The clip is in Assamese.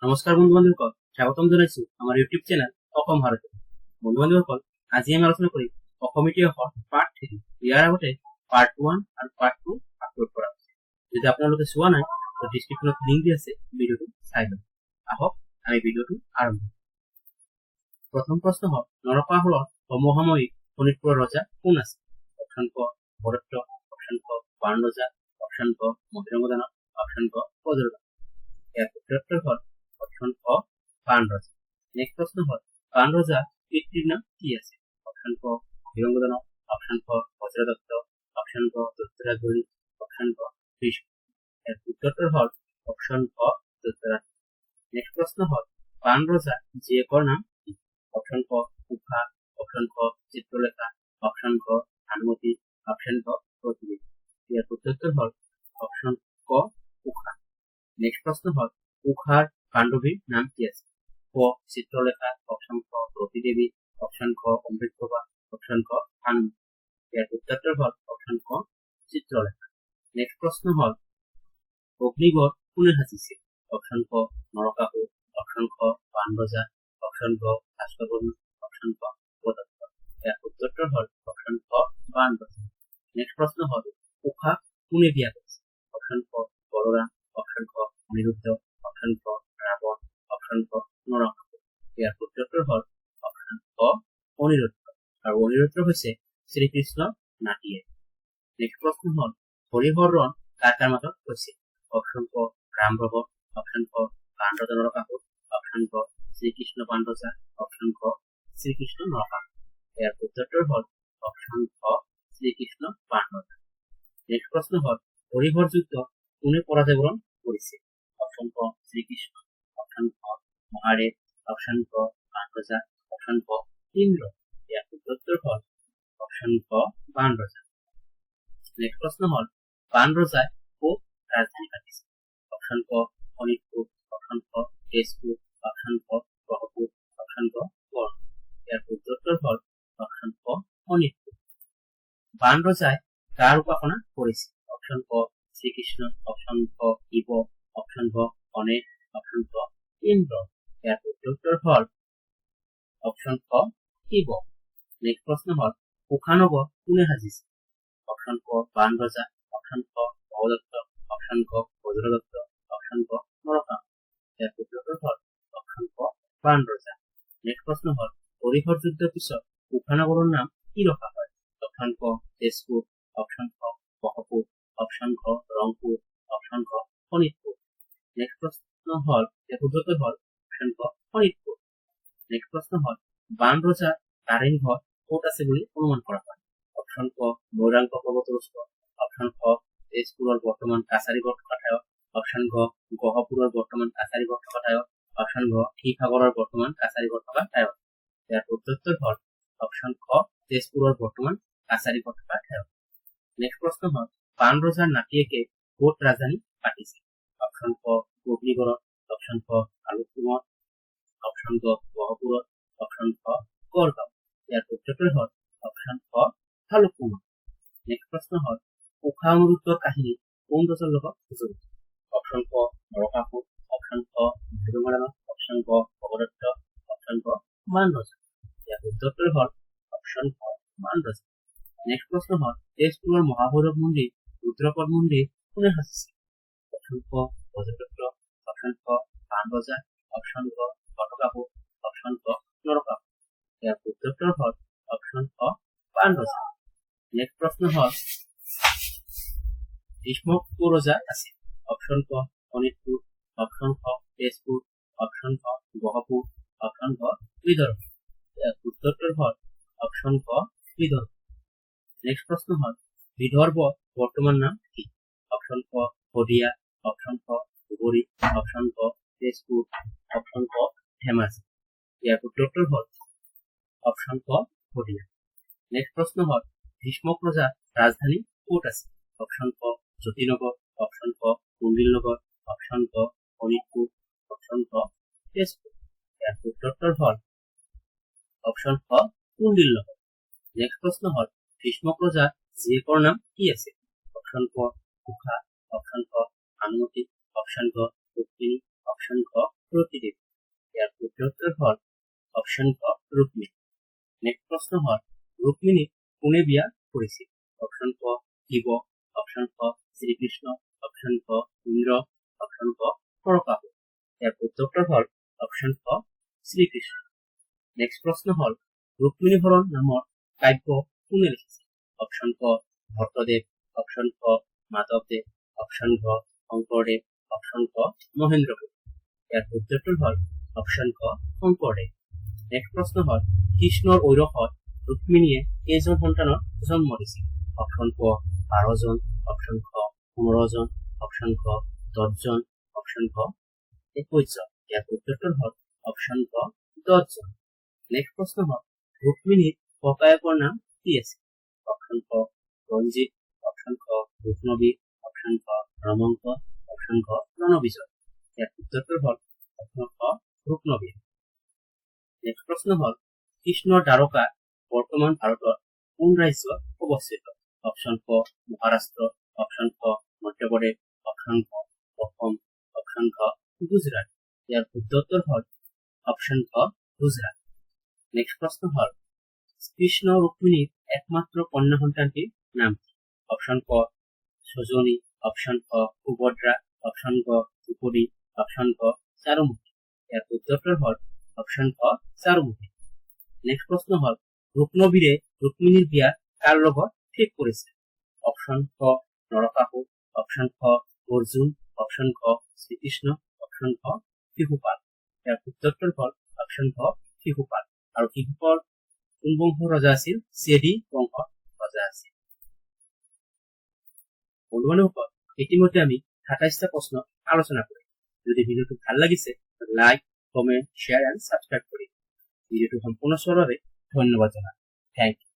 নমস্কাৰ বন্ধু বান্ধৱীসকল, স্বাগতম জনাইছো আমাৰ ইউটিউব চেনেল অসম ভাৰত। বন্ধু বান্ধৱীসকল, আজি আমি আলোচনা কৰিম অসম ইতিহাসৰ পাৰ্ট 3। ইয়াৰ আগতে পাৰ্ট 1 আৰু পাৰ্ট 2 আপলোড কৰা হৈছে। যদি আপোনালোকে চোৱা নাই তো ডিসক্ৰিপচনত লিংক দি আছে, ভিডিঅ'টো চাই লওক। আহক আমি ভিডিঅ'টো আৰম্ভ কৰোঁ। প্ৰথম প্ৰশ্ন হ'ল নৰকাসুৰৰ সমসাময়িক শোণিতপুৰৰ ৰজা কোন আছিল? অপশ্যন ক ভৰদ্ৰ, অপশ্যন ক বাণ ৰজা, অপশ্যন ক মহিৰংগ দানৱ, অপশ্যন ক বজ্ৰদানৱ। ইয়াৰ উত্তৰ হ'ল অপশ্যন ক বাণ ৰজা। নেক্সট প্ৰশ্ন হ'ল বাণ ৰজাৰ পিতৃৰ নাম কি আছে? অপশ্যন ক মহিৰংগ দানৱ, অপশ্যন ক বজ্ৰদত্ত, অপশ্যন ক দত্তৰাজ ঘড়ী, অপশ্যন ক ভীষ্ম। ইয়াৰ উত্তৰ হ'ল অপশ্যন ক দত্তৰাজ। নেক্সট প্ৰশ্ন হ'ল বাণ ৰজাৰ জীয়েকৰ নাম কি? অপশ্যন ক উষা, অপশ্যন ক চিত্ৰলেখা, অপশ্যন ক ভানুমতী, অপশ্যন ক প্রতিদেবী। ইয়ার উত্তর হল অপশ্যন ক উষা। নেক্সট প্রশ্ন হল উষার বান্ধবীর নাম কি আছে? ক চিত্রলেখা, অপশ্যন ক প্রতিদেবী, অপশ্যন ক অমৃতপ্রভা, অপশ্যন ক ভানুমতী। ইয়ার উত্তর হল অপশ্যন ক চিত্রলেখা। নেক্সট প্রশ্ন হল অগ্নিগড় কোনে সাজিছিল? অপশ্যন ক নরকাসুর, অপশ্যন ক বাণ রজা, অপশ্যন ক ভাস্কর বর্মন, অপশ্যন ক প্রদত্ত। ইয়ার উত্তর হল অপশ্যন ক বাণ রজা। নেক্সট প্রশ্ন হল উষা কোনে বিয়া করেছে? অপশ্যন ক বলরাম, অপশ্যন ক অনিরুদ্ধ, অপশ্যন ক রাবণ, অপশ্যন ক নরকাসুর। ইয়ার উত্তর হল অপশ্যন ক অনিরুদ্ধ। আর অনিরুদ্ধ হচ্ছে শ্রীকৃষ্ণ নাতিয়ে। নেক্সট প্রশ্ন হল হরিহরণ কার কার মাজত হৈছিল? অপশ্যন ক ৰাম ভৱ, অপশ্যন ক বাণ ৰজা নৰকাসুৰ, অপশ্যন ক শ্ৰীকৃষ্ণ বাণ ৰজা, অপশ্যন ক শ্ৰীকৃষ্ণ নৰকাসুৰ। ইয়াৰ উত্তৰ হল অপশ্যন ক শ্ৰীকৃষ্ণ বাণ ৰজা। নেক্সট প্ৰশ্ন হল হৰিহৰ যুদ্ধ কোনে পৰাজয় বৰণ কৰিছিল? অপশ্যন ক শ্ৰীকৃষ্ণ, অপশ্যন ক মহাদেৱ, অপশ্যন ক বাণ ৰজা, অপশ্যন ক ইন্দ্ৰ। ইয়াৰ উত্তৰ হল অপশ্যন ক বাণ ৰজা। নেক্সট প্ৰশ্ন হল বাণ ৰজাই ক'ত ৰাজধানী পাতিছিল? অপশ্যন ক শোণিতপুৰ, অপশ্যন ক তেজপুৰ, অপশ্যন ক গহপুৰ, অপশ্যন ক বৰ্ণ। ইয়াৰ উত্তৰ হল অপশ্যন ক শোণিতপুৰ। বাণ ৰজাই কাৰ উপাসনা কৰিছিল? অপশ্যন ক শ্ৰীকৃষ্ণ, অপশ্যন ক শিৱ, অপশ্যন ক গণেশ, অপশ্যন ক ইন্দ্ৰ। ইয়াৰ উত্তৰ হল অপশ্যন ক শিৱ। নেক্সট প্ৰশ্ন হল উষানগৰ কোনে সাজিছিল? অপশ্যন ক বাণ ৰজা, অপশ্যন ক ভগদত্ত, অপশ্যন ক বজ্ৰদত্ত, অপশ্যন ক নৰকাসুৰ। ইয়াৰ উত্তৰ হল অপশ্যন ক বাণ ৰজা। নেক্সট প্ৰশ্ন হল হৰিহৰ যুদ্ধৰ পিছত উষানগৰৰ নাম কি ৰখা হয়? অপশ্যন ক তেজপুৰ, অপশ্যন ক গহপুৰ, অপশ্যন ক ৰংপুৰ, অপশ্যন ক শোণিতপুৰ। নেক্সট প্ৰশ্ন হল উত্তৰ হল অপশ্যন ক শোণিতপুৰ। নেক্সট প্ৰশ্ন হল বাণ ৰজাৰ কাৰেংঘৰ ক'ত আছে বুলি অনুমান কৰা হয়? অপশ্যন ক মৈৰাং পৰ্বতৰ ওচৰত, অপশ্যন ক তেজপুৰৰ বৰ্তমান কাছাৰীগড় থকা ঠাইত, অপশ্যন ক গহপুৰৰ বৰ্তমান কাছাৰীগড় থকা ঠাইত, অপশ্যন ক শিৱসাগৰৰ বৰ্তমান কাছাৰীগড় থকা ঠাইত। ইয়াৰ উত্তৰ হল অপশ্যন ক তেজপুৰৰ বৰ্তমান কাছাৰীগড় থকা ঠাইত। নেক্সট প্ৰশ্ন হল বাণ ৰজাৰ নাতিয়েকে ক'ত ৰাজধানী পাতিছিল? অপশ্যন ক অগ্নিগড়ত, অপশ্যন ক ভালুকপুঙত, অপশ্যন ক গহপুৰত, অপশ্যন ক গড়গাঁও। ইয়াৰ উত্তৰ হল অপশ্যন ক ভালুকপুঙত। নেক্সট প্ৰশ্ন হল উষা অনিৰুদ্ধৰ কাহিনী কোন ৰজাৰ লগত জড়িত? অপশ্যন ক নৰকাসুৰ, অপশ্যন ক মহিৰংগ দানৱ, অপশ্যন ক ভগদত্ত, অপশ্যন ক বাণ ৰজা। ইয়াৰ উত্তৰ হল অপশ্যন ক বাণ ৰজা। নেক্সট প্ৰশ্ন হল তেজপুৰৰ মহাভৈৰৱ মন্দিৰ, ৰুদ্ৰপদ মন্দিৰ কোনে সাজিছিল? অপশ্যন ক বজ্ৰদত্ত, অপশ্যন ক বাণ ৰজা, অপশ্যন ক ঘটকাসুৰ, অপশ্যন ক নৰকাসুৰ। ইয়াৰ উত্তৰ হল অপশ্যন ক বাণ ৰজা। নেক্সট প্ৰশ্ন হল ভীষ্ম ক'ৰ ৰজা আছিল? অপশ্যন ক শোণিতপুৰ, অপশ্যন ক তেজপুৰ, অপশ্যন ক গহপুৰ, অপশ্যন ক বিদৰ্ভ। ইয়াৰ উত্তৰ হল অপশ্যন ক বিদৰ্ভ। নেক্সট প্ৰশ্ন হল বিদৰ্ভ বৰ্তমান নাম কি? অপশ্যন ক শদিয়া, অপশ্যন ক ধুবুৰী, অপশ্যন ক তেজপুৰ, অপশ্যন ক ধেমাজি। ইয়াৰ উত্তৰ হল অপশ্যন ক শদিয়া। নেক্সট প্ৰশ্ন হল ভীষ্মক ৰজাৰ ৰাজধানী ক'ত আছে? অপশ্যন ক জ্যোতিনগৰ, অপশ্যন ক কুণ্ডিলনগৰ, অপশ্যন ক শোণিতপুৰ, অপশ্যন ক তেজপুৰ। ইয়াৰ উত্তৰ হল অপশ্যন ক কুণ্ডিলনগৰ। নেক্সট প্ৰশ্ন হল ভীষ্মক ৰজাৰ জীয়েকৰ নাম কি আছে? অপশ্যন ক উষা, অপশ্যন ক ভানুমতী, অপশ্যন ক ৰুক্মিণী, অপশ্যন ক ৰতিদেৱী। ইয়াৰ শুদ্ধ উত্তৰ হ'ল অপশ্যন ক ৰুক্মিণী। নেক্সট প্ৰশ্ন হ'ল ৰুক্মিণীক কোনে বিয়া কৰিছিল? অপশ্যন ক শিৱ, অপশ্যন ক শ্ৰীকৃষ্ণ, অপশ্যন ক ইন্দ্ৰ, অপশ্যন ক পৰকাসুৰ। ইয়াৰ শুদ্ধ উত্তৰ হ'ল অপশ্যন ক শ্ৰীকৃষ্ণ। নেক্সট প্ৰশ্ন হ'ল ৰুক্মিণী হৰণ নামৰ কাব্য কোনে লিখিছিল? অপশ্যন ক ভট্টদেৱ, অপশ্যন ক মাধৱদেৱ, অপশ্যন ক শংকৰদেৱ, অপশ্যন ক মহেন্দ্ৰদেৱ। ইয়াৰ শুদ্ধ উত্তৰ হ'ল অপশ্যন ক শংকৰদেৱ। নেক্সট প্ৰশ্ন হ'ল কৃষ্ণৰ ঔৰসত ৰুক্মিণীয়ে কেইজন সন্তানৰ জন্ম দিছিল? অপশ্যন ক 12 জন, অপশ্যন ক 15 জন, অপশ্যন ক 10 জন, অপশ্যন ক 21 জন। ইয়াৰ শুদ্ধ উত্তৰ হ'ল অপশ্যন ক 10 জন। নেক্সট প্ৰশ্ন হ'ল ৰুক্মিণীৰ ককায়েকৰ নাম কি আছিল? অপশ্যন ক ৰঞ্জিত, অপশ্যন ক ৰুক্মবী, অপশ্যন ক ৰমংক, অপশ্যন ক ৰণবিজয়। ইয়াৰ শুদ্ধ উত্তৰ হ'ল অপশ্যন ক ৰুক্মবী। নেক্সট প্ৰশ্ন হ'ল কৃষ্ণৰ দ্বাৰকা বৰ্তমান ভাৰতৰ কোন ৰাজ্যত অৱস্থিত? অপশ্যন ক মহাৰাষ্ট্ৰ, অপশ্যন ক মধ্যপ্ৰদেশ, অপশ্যন ক অসম, অপশ্যন ক গুজৰাট। ইয়াৰ শুদ্ধ উত্তৰ হ'ল অপশ্যন ক গুজৰাট। নেক্সট প্ৰশ্ন হ'ল কৃষ্ণ ৰুক্মিণীৰ একমাত্ৰ কন্যা সন্তানটিৰ নাম কি? অপশ্যন ক সজনী, অপশ্যন ক সুভদ্ৰা, অপশ্যন ক দ্ৰৌপদী, অপশ্যন ক চাৰুমুখী। ইয়াৰ শুদ্ধ উত্তৰ হ'ল অপশ্যন ক চাৰুমুখী। নেক্সট প্ৰশ্ন হ'ল ৰুক্মবীৰে ৰুক্মিণীৰ বিয়া কাৰ লগত ঠিক কৰিছে? অপশ্যন ক নৰকাসুৰ, অপশ্যন ক অৰ্জুন, অপশ্যন ক শ্ৰীকৃষ্ণ, অপশ্যন ক শিশুপাল। ইয়াৰ শুদ্ধ উত্তৰ হ'ল অপশ্যন ক শিশুপাল। আৰু শিশুপাল কোন বংশৰ ৰজা আছিল? চেদি বংশৰ ৰজা আছিল। বন্ধু-বান্ধৱসকল, ইতিমধ্যে আমি ২৭টা প্ৰশ্ন আলোচনা কৰিম। যদি ভিডিঅ'টো ভাল লাগিছে like, comment, share and subscribe কৰিম। ভিডিঅ'টো সম্পূৰ্ণ চোৱাৰ বাবে ধন্যবাদ জনাম। Thank U.